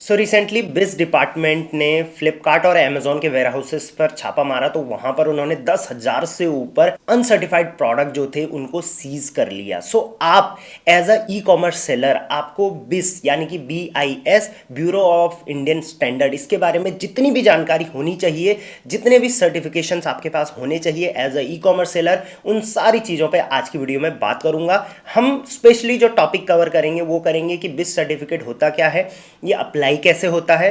So recently बिस department ने फ्लिपकार्ट और अमेजोन के वेयर हाउसेस पर छापा मारा तो वहां पर उन्होंने 10,000 से ऊपर अनसर्टिफाइड प्रोडक्ट जो थे उनको सीज कर लिया। सो आप as a e commerce seller आपको बिस यानी कि BIS bureau of Indian standard इसके बारे में जितनी भी जानकारी होनी चाहिए, जितने भी सर्टिफिकेशंस आपके पास होने चाहिए as a e commerce seller, उन सारी चीज़ों पे आज की वीडियो में बात करूंगा। हम स्पेशली जो टॉपिक कवर करेंगे वो करेंगे कि बिस सर्टिफिकेट होता क्या है, ये अप्लाई कैसे होता है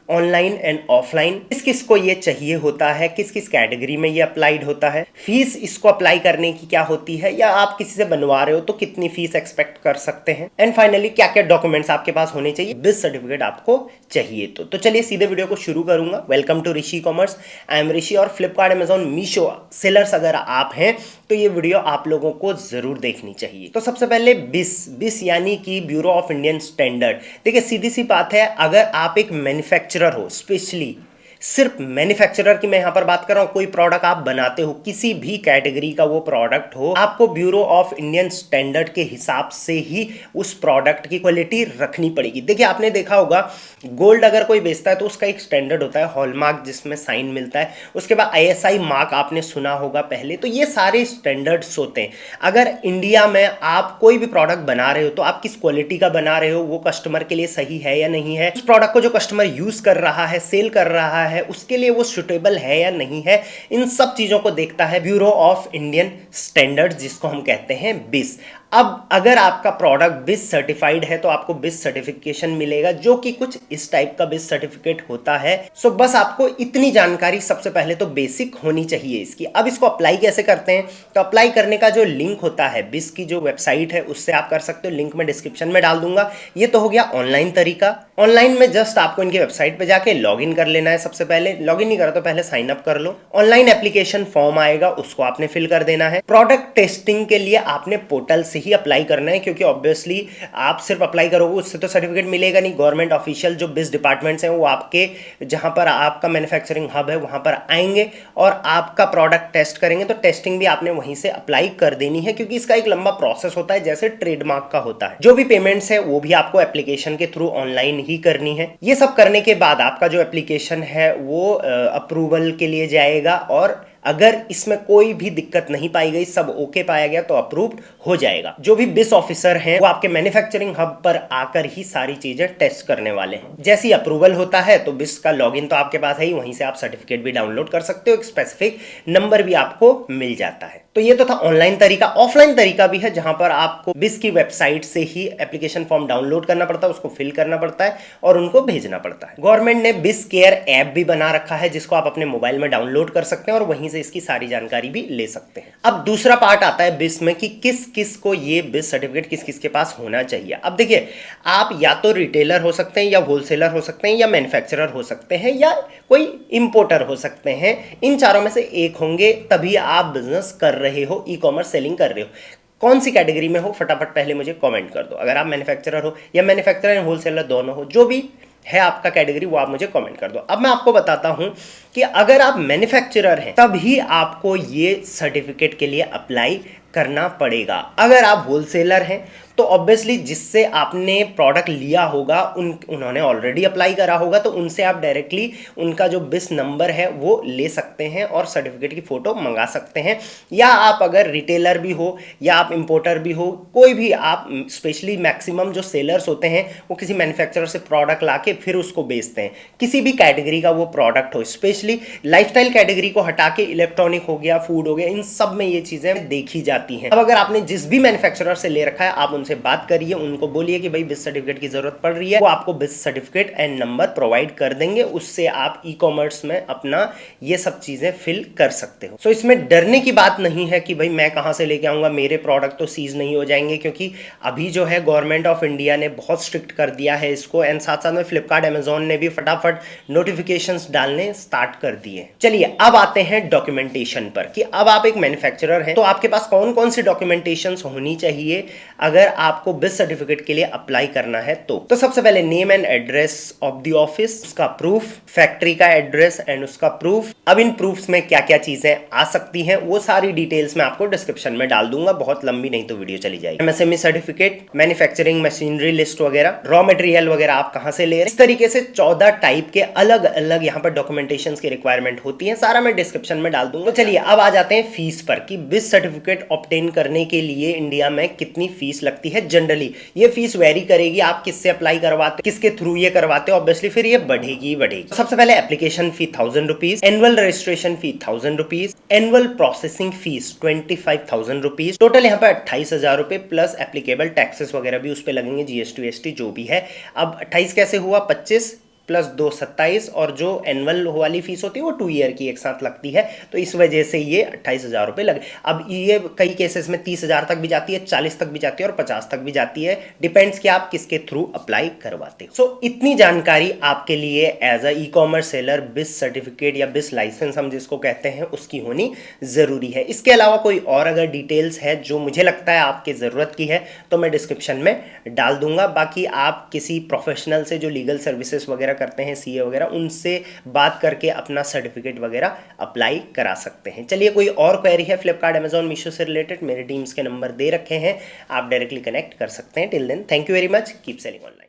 ऑनलाइन एंड ऑफलाइन, किस किस को ये चाहिए होता है, किस किस कैटेगरी में ये अप्लाइड होता है, फीस इसको अप्लाई करने की क्या होती है, या आप किसी से बनवा रहे हो तो कितनी फीस एक्सपेक्ट कर सकते हैं, एंड फाइनली क्या क्या डॉक्यूमेंट्स आपके पास होने चाहिए बिस सर्टिफिकेट आपको चाहिए। तो चलिए सीधे वीडियो को शुरू करूंगा। Welcome to Rishi Commerce, I am Rishi. और फ्लिपकार्ट, अमेजॉन, मीशो सेलर्स अगर आप हैं तो ये वीडियो आप लोगों को जरूर देखनी चाहिए। तो सबसे पहले बिस यानी कि ब्यूरो ऑफ इंडियन स्टैंडर्ड। देखिए सीधी सी बात है, अगर आप एक मैन्युफैक्चरर हो, स्पेशली सिर्फ मैन्युफैक्चरर की मैं यहां पर बात कर रहा हूं, कोई प्रोडक्ट आप बनाते हो, किसी भी कैटेगरी का वो प्रोडक्ट हो, आपको ब्यूरो ऑफ इंडियन स्टैंडर्ड के हिसाब से ही उस प्रोडक्ट की क्वालिटी रखनी पड़ेगी। देखिए आपने देखा होगा, गोल्ड अगर कोई बेचता है तो उसका एक स्टैंडर्ड होता है, हॉलमार्क जिसमें साइन मिलता है, उसके बाद ISI मार्क आपने सुना होगा पहले। तो ये सारे स्टैंडर्ड्स होते हैं। अगर इंडिया में आप कोई भी प्रोडक्ट बना रहे हो तो आप किस क्वालिटी का बना रहे हो, वो कस्टमर के लिए सही है या नहीं है, उस प्रोडक्ट को जो कस्टमर यूज कर रहा है, सेल कर रहा है, उसके लिए वो सुटेबल है या नहीं है, इन सब चीजों को देखता है ब्यूरो ऑफ इंडियन स्टैंडर्ड, जिसको हम कहते हैं बिस। अब अगर आपका प्रोडक्ट बिस सर्टिफाइड है तो आपको बिस सर्टिफिकेशन मिलेगा, जो कि कुछ इस टाइप का बिस सर्टिफिकेट होता है। सो बस आपको इतनी जानकारी सबसे पहले तो बेसिक होनी चाहिए इसकी। अब इसको अप्लाई कैसे करते हैं, तो अप्लाई करने का जो लिंक होता है, बिस की जो वेबसाइट है उससे आप कर सकते हो, लिंक मैं डिस्क्रिप्शन में डाल दूंगा। ये तो हो गया ऑनलाइन तरीका। ऑनलाइन में जस्ट आपको इनकी वेबसाइट पे जाके लॉगिन कर लेना है। सबसे पहले लॉगिन नहीं करा तो पहले साइन अप कर लो। ऑनलाइन एप्लीकेशन फॉर्म आएगा, उसको आपने फिल कर देना है। प्रोडक्ट टेस्टिंग के लिए आपने पोर्टल से ही अप्लाई करना है, क्योंकि ऑब्वियसली आप सिर्फ अप्लाई करोगे उससे तो सर्टिफिकेट मिलेगा नहीं। गवर्नमेंट ऑफिशियल जो बिस डिपार्टमेंट्स हैं वो आपके जहां पर आपका मैन्युफैक्चरिंग हब है वहां पर आएंगे और आपका प्रोडक्ट टेस्ट करेंगे। तो टेस्टिंग भी आपने वहीं से अप्लाई कर देनी है, क्योंकि इसका एक लंबा प्रोसेस होता है, जैसे ट्रेडमार्क का होता है। जो भी पेमेंट्स है वो भी आपको एप्लीकेशन के थ्रू ऑनलाइन ही करनी है। ये सब करने के बाद आपका जो एप्लीकेशन है वो अप्रूवल के लिए जाएगा, और अगर इसमें कोई भी दिक्कत नहीं पाई गई, सब ओके पाया गया, तो अप्रूव्ड हो जाएगा। जो भी बिस ऑफिसर हैं वो आपके मैन्युफैक्चरिंग हब पर आकर ही सारी चीजें टेस्ट करने वाले हैं। जैसे ही अप्रूवल होता है तो बिस का लॉगिन तो आपके पास है ही, वहीं से आप सर्टिफिकेट भी डाउनलोड कर सकते हो, एक स्पेसिफिक नंबर भी आपको मिल जाता है। तो ये तो था ऑनलाइन तरीका। ऑफलाइन तरीका भी है, जहां पर आपको बिस की वेबसाइट से ही एप्लीकेशन फॉर्म डाउनलोड करना पड़ता है, उसको फिल करना पड़ता है और उनको भेजना पड़ता है। गवर्नमेंट ने बिस केयर ऐप भी बना रखा है, जिसको आप अपने मोबाइल में डाउनलोड कर सकते हैं और वहीं से इसकी सारी जानकारी भी ले सकते हैं। अब दूसरा पार्ट आता है बिस में कि किस किस को ये बिस सर्टिफिकेट किस किस के पास होना चाहिए। अब देखिए, आप या तो रिटेलर हो सकते हैं, या होलसेलर हो सकते हैं, या मैन्युफैक्चरर हो सकते हैं, या कोई इंपोर्टर हो सकते हैं। इन चारों में से एक होंगे, तभी आप बिजनेस कर रहे हो, ई कॉमर्स सेलिंग कर रहे हो। कौन सी कैटेगरी में हो फटाफट पहले मुझे कमेंट कर दो। अगर आप मैन्युफैक्चरर हो या मैन्युफैक्चरर एंड होलसेलर दोनों हो, जो भी है आपका कैटेगरी वो आप मुझे कमेंट कर दो। अब मैं आपको बताता हूं कि अगर आप मैन्युफैक्चरर हैं तभी आपको ये सर्टिफिकेट के लिए अप्लाई करना पड़ेगा। अगर आप होलसेलर हैं तो ऑब्वियसली जिससे आपने प्रोडक्ट लिया होगा उन्होंने ऑलरेडी अप्लाई करा होगा, तो उनसे आप डायरेक्टली उनका जो बिस नंबर है वो ले सकते हैं और सर्टिफिकेट की फोटो मंगा सकते हैं। या आप अगर रिटेलर भी हो या आप इंपोर्टर भी हो, कोई भी आप, स्पेशली मैक्सिमम जो सेलर्स होते हैं वो किसी मैन्युफैक्चरर से प्रोडक्ट लाके फिर उसको बेचते हैं, किसी भी कैटेगरी का वो प्रोडक्ट हो। स्पेशली लाइफस्टाइल कैटेगरी को हटा के इलेक्ट्रॉनिक हो गया, फूड हो गया, इन सब में ये चीजें देखी जाती हैं। अब अगर आपने जिस भी मैन्युफैक्चरर से ले रखा है, आप उनसे बात करिए, उनको बोलिए कि भाई बिस सर्टिफिकेट की जरूरत पड़ रही है, वो आपको बिस सर्टिफिकेट एंड नंबर प्रोवाइड कर देंगे। उससे आप ई कॉमर्स में अपना ये सब चीजें फिल कर सकते हो। सो इसमें डरने की बात नहीं है कि भाई मैं कहां से लेके आऊंगा, मेरे प्रोडक्ट तो सीज नहीं हो जाएंगे, क्योंकि अभी जो है गवर्नमेंट ऑफ इंडिया ने बहुत स्ट्रिक्ट कर दिया है इसको, एंड साथ साथ में फ्लिपकार्ट, अमेजोन ने भी फटाफट नोटिफिकेशंस डालने स्टार्ट कर दिए। चलिए अब आते हैं डॉक्यूमेंटेशन पर, कि अब आप एक मैन्युफैक्चरर हैं तो आपके पास कौन कौन सी डॉक्यूमेंटेशन होनी चाहिए अगर आपको बिस सर्टिफिकेट के लिए अप्लाई करना है तो सबसे पहले name and address of the office, उसका प्रूफ, फैक्ट्री का एड्रेस एंड उसका प्रूफ। अब इन प्रूफ्स में क्या क्या चीजें आ सकती हैं वो सारी डिटेल्स मैं आपको डिस्क्रिप्शन में डाल दूंगा, बहुत लंबी नहीं तो वीडियो चली जाएगी। MSME certificate, manufacturing machinery list वगैरह, रॉ मटेरियल वगैरह आप कहां से ले रहे हैं, इस तरीके से 14 टाइप के अलग अलग यहाँ पर डॉक्यूमेंटेशन की रिक्वायरमेंट होती है, सारा मैं डिस्क्रिप्शन में डाल दूंगा। चलिए अब आ जाते हैं फीस पर कि बिस सर्टिफिकेट ऑब्टेन करने के लिए इंडिया में कितनी फीस लगती है। जनरली ये फीस वेरी करेगी, आप किससे अप्लाई करवाते, किसके थ्रू ये करवाते हो, ऑब्वियसली फिर ये बढ़ेगी बढ़ेगी। सबसे पहले application fee 1000 rupees, annual registration fee 1000 rupees, annual processing fees 25,000 rupees, total यहाँ पे 28,000 रुपए प्लस एप्लीकेबल टैक्सेस वगैरह भी उस पर लगेंगे, जीएसटी वीएसटी जो भी है। अब 28 कैसे हुआ, 25 प्लस 2 27, और जो एनुअल वाली फीस होती है वो 2 ईयर की एक साथ लगती है, तो इस वजह से ये 28,000 रुपए लगे। अब ये कई केसेस में 30,000 तक भी जाती है, 40 तक भी जाती है और 50 तक भी जाती है, डिपेंड्स कि आप किसके थ्रू अप्लाई करवाते हो। सो इतनी जानकारी आपके लिए एज अ ई-कॉमर्स सेलर बिस सर्टिफिकेट या बिस लाइसेंस हम जिसको कहते हैं उसकी होनी जरूरी है। इसके अलावा कोई और अगर डिटेल्स है जो मुझे लगता है आपकी जरूरत की है तो मैं डिस्क्रिप्शन में डाल दूंगा। बाकी आप किसी प्रोफेशनल से जो लीगल सर्विसेज वगैरह करते हैं, सीए वगैरह, उनसे बात करके अपना सर्टिफिकेट वगैरह अप्लाई करा सकते हैं। चलिए कोई और क्वेरी है फ्लिपकार्ट, अमेजॉन, मीशो से रिलेटेड, मेरे टीम्स के नंबर दे रखे हैं, आप डायरेक्टली कनेक्ट कर सकते हैं। Till then thank you very much, keep selling online.